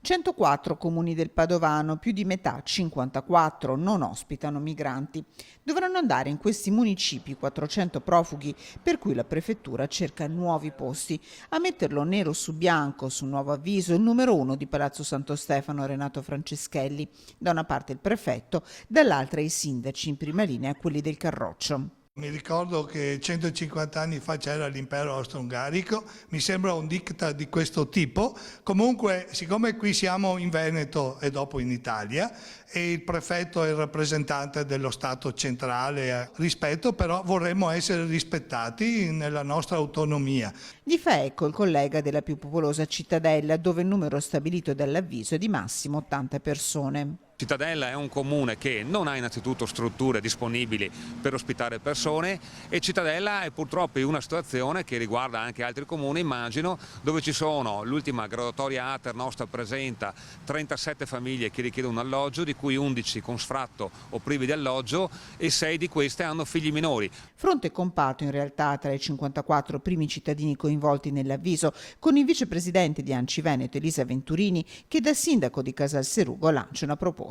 104 comuni del Padovano, più di metà, 54, non ospitano migranti. Dovranno andare in questi municipi 400 profughi, per cui la prefettura cerca nuovi posti. A metterlo nero su bianco su nuovo avviso il numero 1 di Palazzo Santo Stefano, Renato Franceschelli. Da una parte il prefetto, dall'altra i sindaci, in prima linea quelli del Carroccio. Mi ricordo che 150 anni fa c'era l'impero austro-ungarico, mi sembra un diktat di questo tipo. Comunque, siccome qui siamo in Veneto e dopo in Italia, e il prefetto è il rappresentante dello Stato centrale, rispetto, però vorremmo essere rispettati nella nostra autonomia. Gli fa eco il collega della più popolosa Cittadella, dove il numero stabilito dall'avviso è di massimo 80 persone. Cittadella è un comune che non ha innanzitutto strutture disponibili per ospitare persone e Cittadella è purtroppo in una situazione che riguarda anche altri comuni, immagino, dove ci sono, l'ultima graduatoria Ater nostra presenta 37 famiglie che richiedono un alloggio, di cui 11 con sfratto o privi di alloggio e 6 di queste hanno figli minori. Fronte compatto in realtà tra i 54 primi cittadini coinvolti nell'avviso, con il vicepresidente di ANCI Veneto Elisa Venturini che da sindaco di Casalserugo lancia una proposta.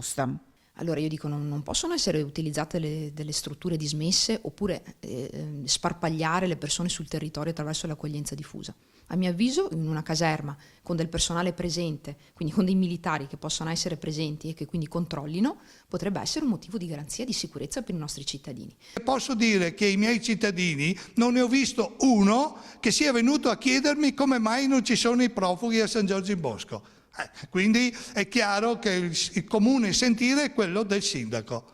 Allora io dico non possono essere utilizzate delle strutture dismesse oppure sparpagliare le persone sul territorio attraverso l'accoglienza diffusa. A mio avviso in una caserma con del personale presente, quindi con dei militari che possano essere presenti e che quindi controllino, potrebbe essere un motivo di garanzia di sicurezza per i nostri cittadini. Posso dire che i miei cittadini non ne ho visto uno che sia venuto a chiedermi come mai non ci sono i profughi a San Giorgio in Bosco. Quindi è chiaro che il comune sentire è quello del sindaco.